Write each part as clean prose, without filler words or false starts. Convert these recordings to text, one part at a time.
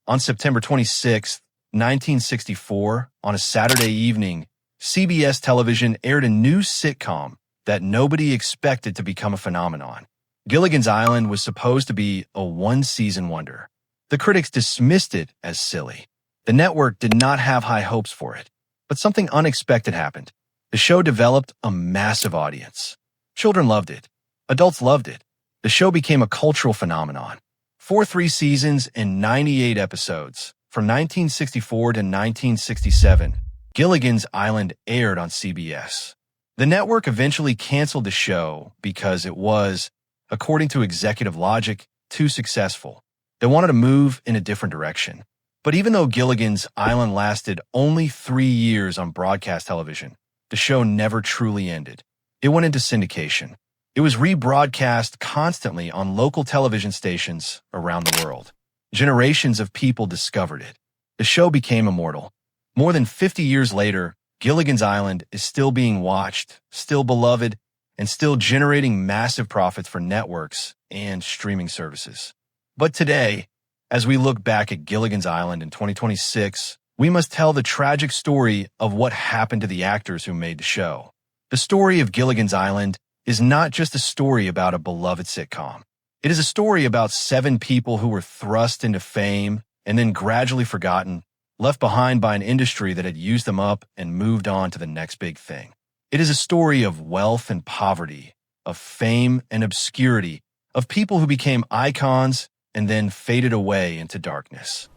On September 26, 1964, on a Saturday evening, CBS television aired a new sitcom that nobody expected to become a phenomenon. Gilligan's Island was supposed to be a one-season wonder. The critics dismissed it as silly. The network did not have high hopes for it. But something unexpected happened. The show developed a massive audience. Children loved it. Adults loved it. The show became a cultural phenomenon. For 3 seasons and 98 episodes, from 1964 to 1967, Gilligan's Island aired on CBS. The network eventually canceled the show because it was, according to executive logic, too successful. They wanted to move in a different direction. But even though Gilligan's Island lasted only 3 years on broadcast television, the show never truly ended. It went into syndication. It was rebroadcast constantly on local television stations around the world. Generations of people discovered it. The show became immortal. More than 50 years later, Gilligan's Island is still being watched, still beloved, and still generating massive profits for networks and streaming services. But today, as we look back at Gilligan's Island in 2026, we must tell the tragic story of what happened to the actors who made the show. The story of Gilligan's Island is not just a story about a beloved sitcom. It is a story about 7 people who were thrust into fame and then gradually forgotten, left behind by an industry that had used them up and moved on to the next big thing. It is a story of wealth and poverty, of fame and obscurity, of people who became icons and then faded away into darkness.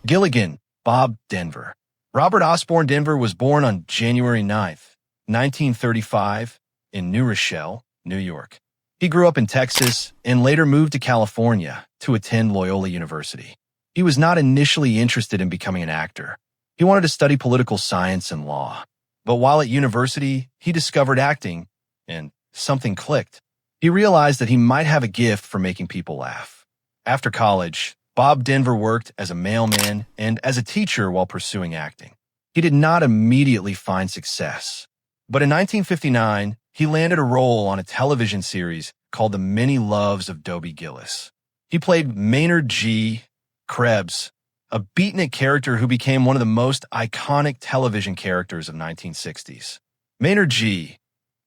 Gilligan, Bob Denver. Robert Osborne Denver was born on January 9th, 1935, in New Rochelle, New York. He grew up in Texas and later moved to California to attend Loyola University. He was not initially interested in becoming an actor. He wanted to study political science and law. But while at university, he discovered acting, and something clicked. He realized that he might have a gift for making people laugh. After college, Bob Denver worked as a mailman and as a teacher while pursuing acting. He did not immediately find success. But in 1959, he landed a role on a television series called The Many Loves of Dobie Gillis. He played Maynard G. Krebs, a beatnik character who became one of the most iconic television characters of 1960s. Maynard G.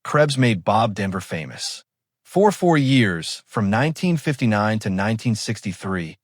Krebs made Bob Denver famous. For 4 years, from 1959 to 1963,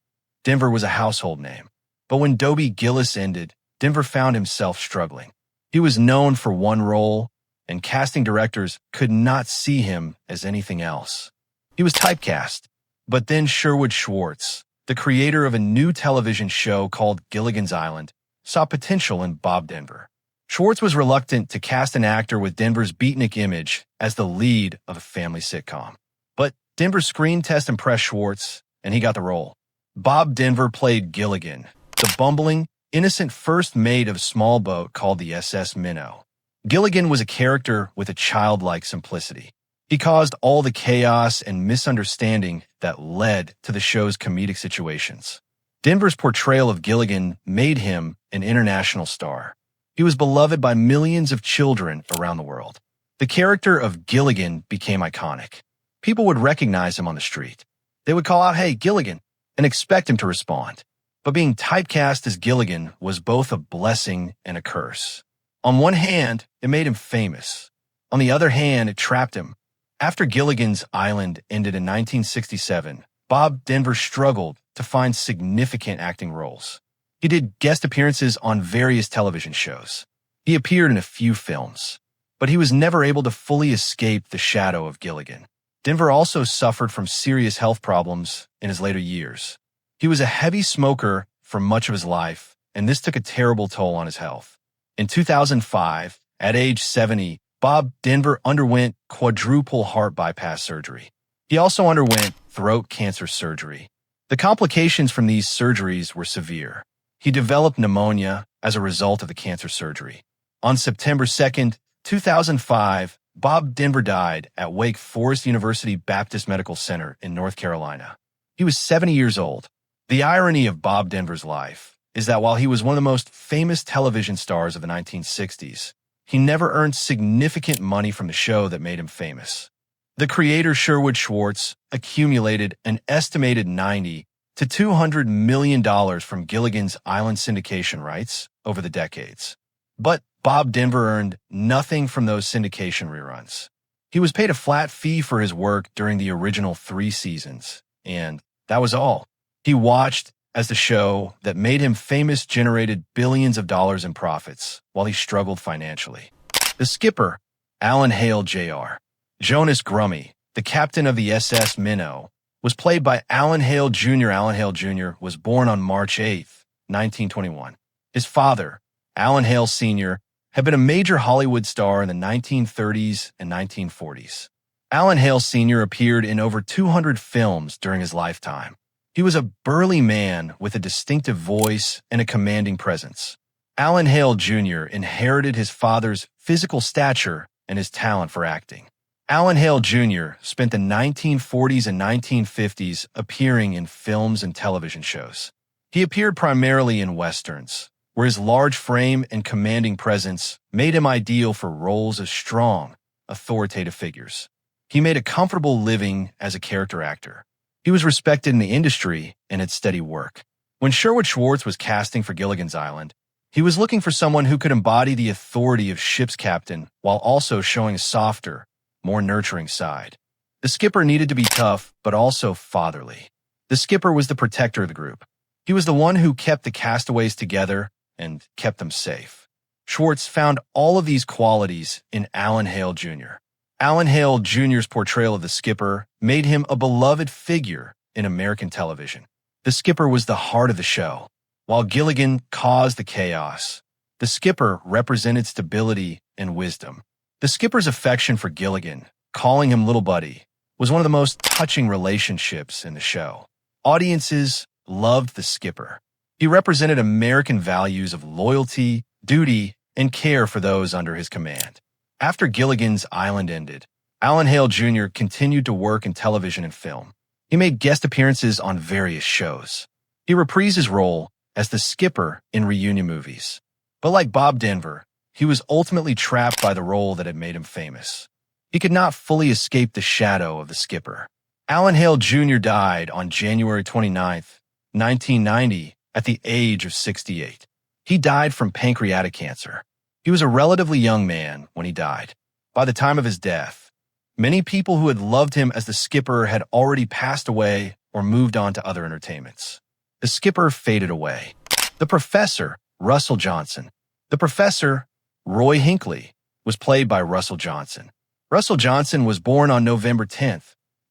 Denver was a household name. But when Dobie Gillis ended, Denver found himself struggling. He was known for one role, and casting directors could not see him as anything else. He was typecast. But then Sherwood Schwartz, the creator of a new television show called Gilligan's Island, saw potential in Bob Denver. Schwartz was reluctant to cast an actor with Denver's beatnik image as the lead of a family sitcom. But Denver's screen test impressed Schwartz, and he got the role. Bob Denver played Gilligan, the bumbling, innocent first mate of a small boat called the SS Minnow. Gilligan was a character with a childlike simplicity. He caused all the chaos and misunderstanding that led to the show's comedic situations. Denver's portrayal of Gilligan made him an international star. He was beloved by millions of children around the world. The character of Gilligan became iconic. People would recognize him on the street. They would call out, "Hey, Gilligan," and expect him to respond. But being typecast as Gilligan was both a blessing and a curse. On one hand, it made him famous. On the other hand, it trapped him. After Gilligan's Island ended in 1967, Bob Denver struggled to find significant acting roles. He did guest appearances on various television shows. He appeared in a few films, but he was never able to fully escape the shadow of Gilligan. Denver also suffered from serious health problems in his later years. He was a heavy smoker for much of his life, and this took a terrible toll on his health. In 2005, at age 70, Bob Denver underwent quadruple heart bypass surgery. He also underwent throat cancer surgery. The complications from these surgeries were severe. He developed pneumonia as a result of the cancer surgery. On September 2nd, 2005, Bob Denver died at Wake Forest University Baptist Medical Center in North Carolina. He was 70 years old. The irony of Bob Denver's life is that while he was one of the most famous television stars of the 1960s, he never earned significant money from the show that made him famous. The creator Sherwood Schwartz accumulated an estimated $90 to $200 million from Gilligan's Island syndication rights over the decades. But Bob Denver earned nothing from those syndication reruns. He was paid a flat fee for his work during the original 3 seasons, and that was all. He watched as the show that made him famous generated billions of dollars in profits while he struggled financially. The skipper, Alan Hale Jr., Jonas Grummy, the captain of the SS Minnow, was played by Alan Hale Jr. Alan Hale Jr. was born on March 8, 1921. His father, Alan Hale Sr., had been a major Hollywood star in the 1930s and 1940s. Alan Hale Sr. appeared in over 200 films during his lifetime. He was a burly man with a distinctive voice and a commanding presence. Alan Hale Jr. inherited his father's physical stature and his talent for acting. Alan Hale Jr. spent the 1940s and 1950s appearing in films and television shows. He appeared primarily in westerns, where his large frame and commanding presence made him ideal for roles as strong, authoritative figures. He made a comfortable living as a character actor. He was respected in the industry and had steady work. When Sherwood Schwartz was casting for Gilligan's Island, he was looking for someone who could embody the authority of ship's captain while also showing a softer, more nurturing side. The skipper needed to be tough, but also fatherly. The skipper was the protector of the group. He was the one who kept the castaways together and kept them safe. Schwartz found all of these qualities in Alan Hale Jr. Alan Hale Jr.'s portrayal of the skipper made him a beloved figure in American television. The skipper was the heart of the show. While Gilligan caused the chaos, the skipper represented stability and wisdom. The skipper's affection for Gilligan, calling him Little Buddy, was one of the most touching relationships in the show. Audiences loved the skipper. He represented American values of loyalty, duty, and care for those under his command. After Gilligan's Island ended, Alan Hale Jr. continued to work in television and film. He made guest appearances on various shows. He reprised his role as the skipper in reunion movies. But like Bob Denver, he was ultimately trapped by the role that had made him famous. He could not fully escape the shadow of the skipper. Alan Hale Jr. died on January 29, 1990, at the age of 68. He died from pancreatic cancer. He was a relatively young man when he died. By the time of his death, many people who had loved him as the skipper had already passed away or moved on to other entertainments. The skipper faded away. The professor, Russell Johnson. The professor, Roy Hinckley, was played by Russell Johnson. Russell Johnson was born on November 10,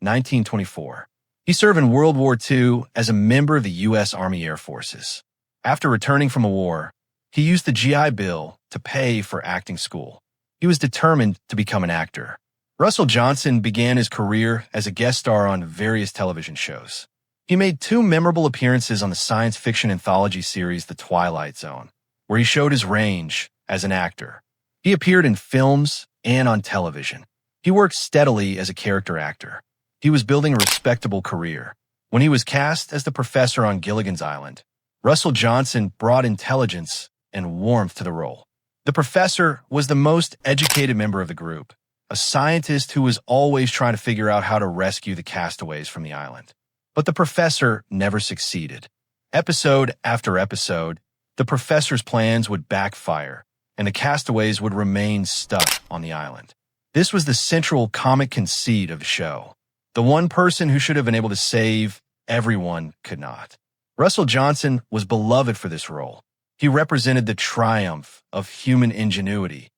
1924. He served in World War II as a member of the U.S. Army Air Forces. After returning from a war, he used the GI Bill to pay for acting school. He was determined to become an actor. Russell Johnson began his career as a guest star on various television shows. He made 2 memorable appearances on the science fiction anthology series The Twilight Zone, where he showed his range as an actor. He appeared in films and on television. He worked steadily as a character actor. He was building a respectable career. When he was cast as the professor on Gilligan's Island, Russell Johnson brought intelligence and warmth to the role. The professor was the most educated member of the group, a scientist who was always trying to figure out how to rescue the castaways from the island. But the professor never succeeded. Episode after episode, the professor's plans would backfire, and the castaways would remain stuck on the island. This was the central comic conceit of the show. The one person who should have been able to save everyone could not. Russell Johnson was beloved for this role. He represented the triumph of human ingenuity,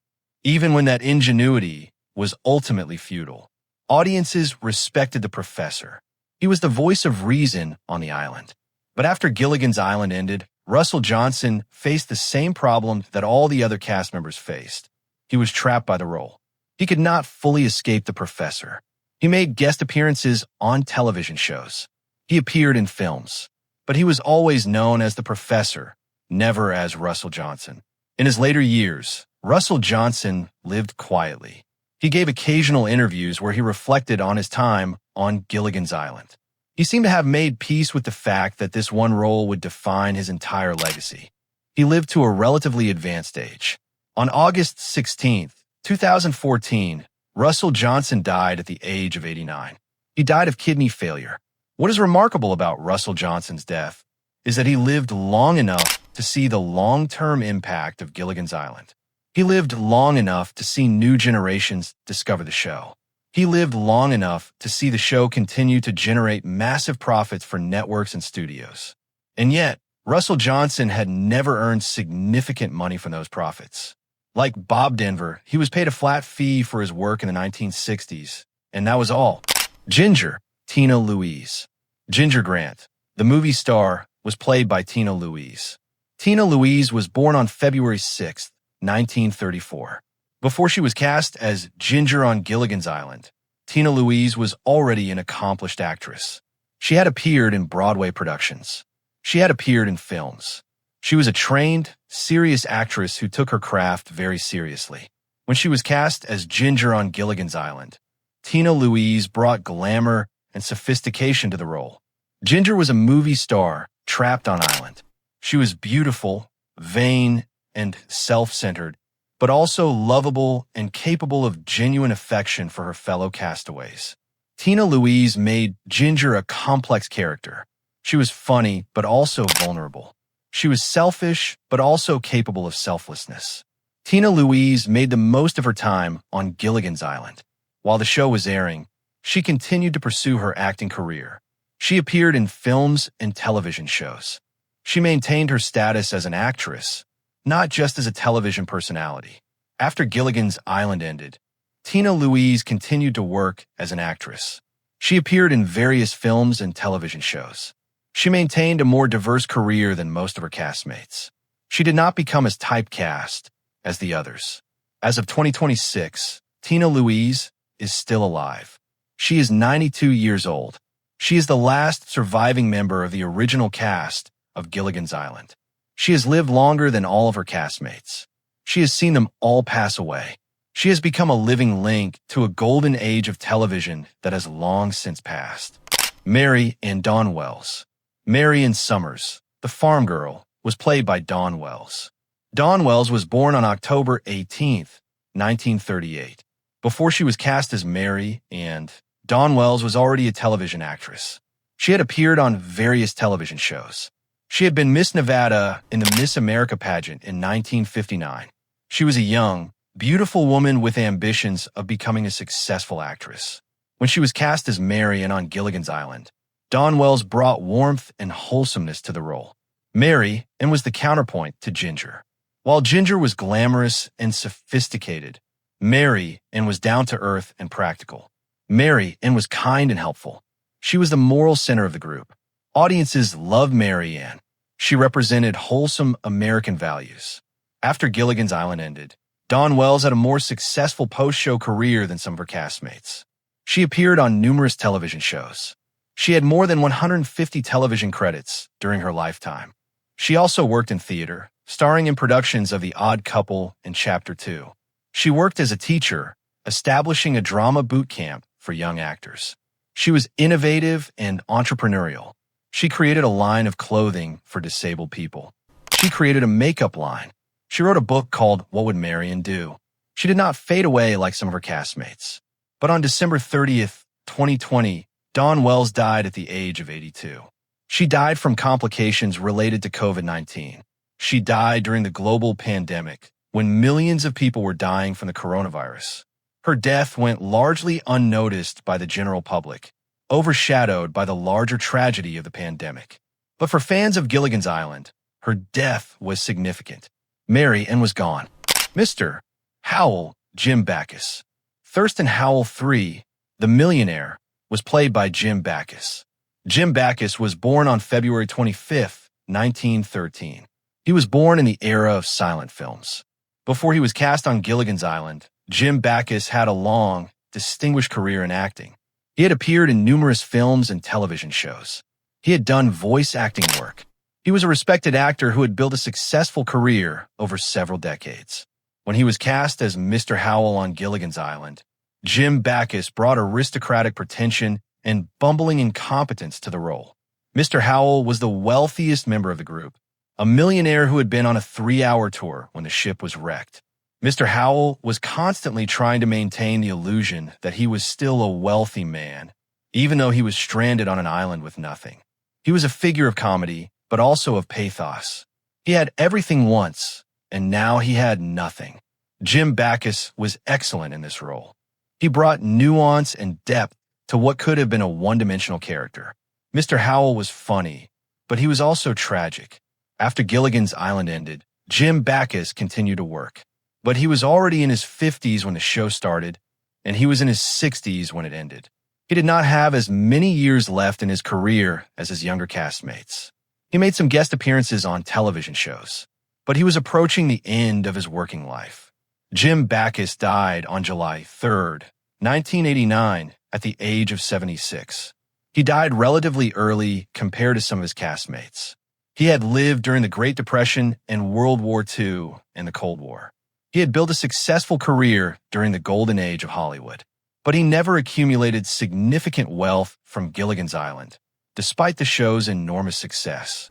even when that ingenuity was ultimately futile. Audiences respected the professor. He was the voice of reason on the island. But after Gilligan's Island ended, Russell Johnson faced the same problem that all the other cast members faced. He was trapped by the role. He could not fully escape the professor. He made guest appearances on television shows. He appeared in films. But he was always known as the professor, never as Russell Johnson. In his later years, Russell Johnson lived quietly. He gave occasional interviews where he reflected on his time on Gilligan's Island. He seemed to have made peace with the fact that this one role would define his entire legacy. He lived to a relatively advanced age. On August 16, 2014, Russell Johnson died at the age of 89. He died of kidney failure. What is remarkable about Russell Johnson's death is that he lived long enough to see the long-term impact of Gilligan's Island. He lived long enough to see new generations discover the show. He lived long enough to see the show continue to generate massive profits for networks and studios. And yet, Russell Johnson had never earned significant money from those profits. Like Bob Denver, he was paid a flat fee for his work in the 1960s, and that was all. Ginger, Tina Louise. Ginger Grant, the movie star, was played by Tina Louise. Tina Louise was born on February 6, 1934. Before she was cast as Ginger on Gilligan's Island, Tina Louise was already an accomplished actress. She had appeared in Broadway productions. She had appeared in films. She was a trained, serious actress who took her craft very seriously. When she was cast as Ginger on Gilligan's Island, Tina Louise brought glamour and sophistication to the role. Ginger was a movie star trapped on island. She was beautiful, vain, and self-centered, but also lovable and capable of genuine affection for her fellow castaways. Tina Louise made Ginger a complex character. She was funny, but also vulnerable. She was selfish, but also capable of selflessness. Tina Louise made the most of her time on Gilligan's Island. While the show was airing, she continued to pursue her acting career. She appeared in films and television shows. She maintained her status as an actress, not just as a television personality. After Gilligan's Island ended, Tina Louise continued to work as an actress. She appeared in various films and television shows. She maintained a more diverse career than most of her castmates. She did not become as typecast as the others. As of 2026, Tina Louise is still alive. She is 92 years old. She is the last surviving member of the original cast of Gilligan's Island. She has lived longer than all of her castmates. She has seen them all pass away. She has become a living link to a golden age of television that has long since passed. Mary and Dawn Wells. Mary Ann Summers, the farm girl, was played by Dawn Wells. Dawn Wells was born on October 18, 1938. Before she was cast as Mary Ann, Dawn Wells was already a television actress. She had appeared on various television shows. She had been Miss Nevada in the Miss America pageant in 1959. She was a young, beautiful woman with ambitions of becoming a successful actress. When she was cast as Mary Ann on Gilligan's Island, Dawn Wells brought warmth and wholesomeness to the role. Mary Ann was the counterpoint to Ginger. While Ginger was glamorous and sophisticated, Mary Ann was down-to-earth and practical. Mary Ann was kind and helpful. She was the moral center of the group. Audiences loved Mary Ann. She represented wholesome American values. After Gilligan's Island ended, Dawn Wells had a more successful post-show career than some of her castmates. She appeared on numerous television shows. She had more than 150 television credits during her lifetime. She also worked in theater, starring in productions of The Odd Couple and Chapter 2. She worked as a teacher, establishing a drama boot camp for young actors. She was innovative and entrepreneurial. She created a line of clothing for disabled people. She created a makeup line. She wrote a book called What Would Mary Ann Do? She did not fade away like some of her castmates. But on December 30th, 2020, Dawn Wells died at the age of 82. She died from complications related to COVID-19. She died during the global pandemic, when millions of people were dying from the coronavirus. Her death went largely unnoticed by the general public, overshadowed by the larger tragedy of the pandemic. But for fans of Gilligan's Island, her death was significant. Mary Ann was gone. Mr. Howell, Jim Backus. Thurston Howell III, the millionaire, was played by Jim Backus. Jim Backus was born on February 25, 1913. He was born in the era of silent films. Before he was cast on Gilligan's Island, Jim Backus had a long, distinguished career in acting. He had appeared in numerous films and television shows. He had done voice acting work. He was a respected actor who had built a successful career over several decades. When he was cast as Mr. Howell on Gilligan's Island, Jim Backus brought aristocratic pretension and bumbling incompetence to the role. Mr. Howell was the wealthiest member of the group, a millionaire who had been on a 3-hour tour when the ship was wrecked. Mr. Howell was constantly trying to maintain the illusion that he was still a wealthy man, even though he was stranded on an island with nothing. He was a figure of comedy, but also of pathos. He had everything once, and now he had nothing. Jim Backus was excellent in this role. He brought nuance and depth to what could have been a one-dimensional character. Mr. Howell was funny, but he was also tragic. After Gilligan's Island ended, Jim Backus continued to work. But he was already in his 50s when the show started, and he was in his 60s when it ended. He did not have as many years left in his career as his younger castmates. He made some guest appearances on television shows, but he was approaching the end of his working life. Jim Backus died on July 3rd, 1989, at the age of 76. He died relatively early compared to some of his castmates. He had lived during the Great Depression and World War II and the Cold War. He had built a successful career during the golden age of Hollywood, but he never accumulated significant wealth from Gilligan's Island, despite the show's enormous success.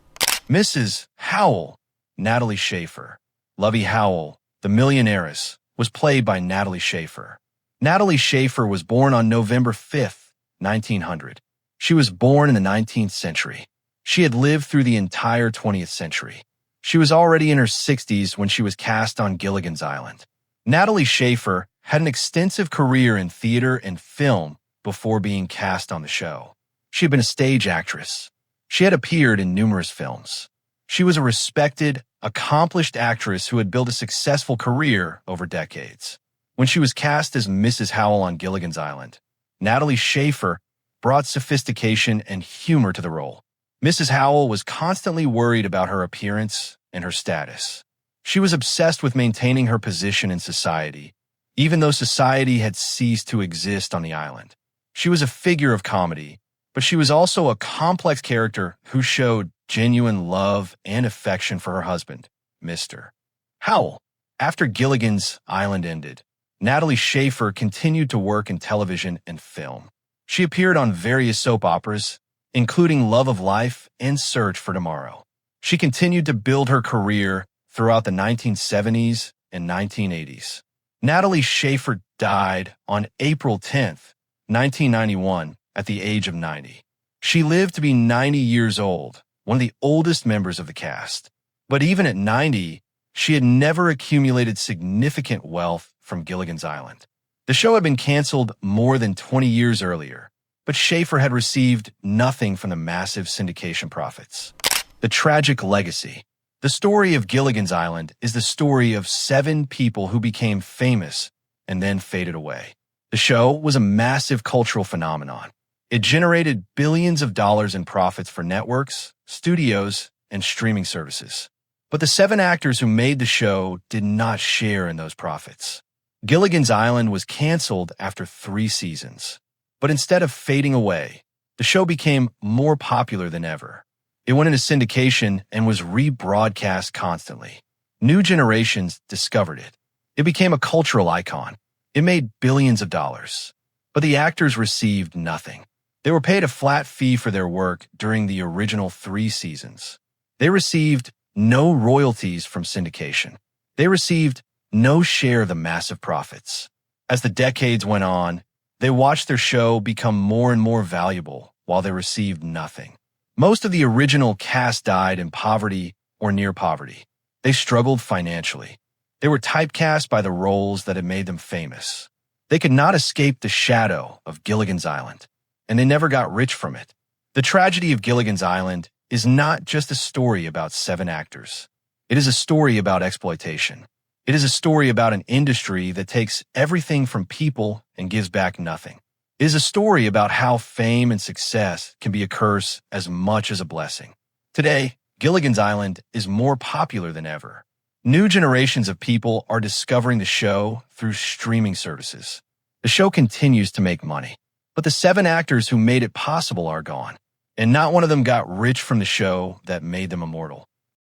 Mrs. Howell, Natalie Schafer. Lovey Howell, the millionairess, was played by Natalie Schafer. Natalie Schafer was born on November 5th, 1900. She was born in the 19th century. She had lived through the entire 20th century. She was already in her 60s when she was cast on Gilligan's Island. Natalie Schafer had an extensive career in theater and film before being cast on the show. She had been a stage actress. She had appeared in numerous films. She was a respected, accomplished actress who had built a successful career over decades. When she was cast as Mrs. Howell on Gilligan's Island, Natalie Schafer brought sophistication and humor to the role. Mrs. Howell was constantly worried about her appearance and her status. She was obsessed with maintaining her position in society, even though society had ceased to exist on the island. She was a figure of comedy, but she was also a complex character who showed genuine love and affection for her husband, Mr. Howell. After Gilligan's Island ended, Natalie Schafer continued to work in television and film. She appeared on various soap operas, including Love of Life and Search for Tomorrow. She continued to build her career throughout the 1970s and 1980s. Natalie Schafer died on April 10th, 1991, at the age of 90. She lived to be 90 years old, one of the oldest members of the cast. But even at 90, she had never accumulated significant wealth from Gilligan's Island. The show had been canceled more than 20 years earlier, but Schafer had received nothing from the massive syndication profits. The tragic legacy. The story of Gilligan's Island is the story of 7 people who became famous and then faded away. The show was a massive cultural phenomenon. It generated billions of dollars in profits for networks, studios, and streaming services. But the 7 actors who made the show did not share in those profits. Gilligan's Island was canceled after 3 seasons. But instead of fading away, the show became more popular than ever. It went into syndication and was rebroadcast constantly. New generations discovered it. It became a cultural icon. It made billions of dollars. But the actors received nothing. They were paid a flat fee for their work during the original 3 seasons. They received no royalties from syndication. They received no share of the massive profits. As the decades went on, they watched their show become more and more valuable while they received nothing. Most of the original cast died in poverty or near poverty. They struggled financially. They were typecast by the roles that had made them famous. They could not escape the shadow of Gilligan's Island, and they never got rich from it. The tragedy of Gilligan's Island is not just a story about 7 actors. It is a story about exploitation. It is a story about an industry that takes everything from people and gives back nothing. It is a story about how fame and success can be a curse as much as a blessing. Today, Gilligan's Island is more popular than ever. New generations of people are discovering the show through streaming services. The show continues to make money, but the 7 actors who made it possible are gone, and not one of them got rich from the show that made them immortal.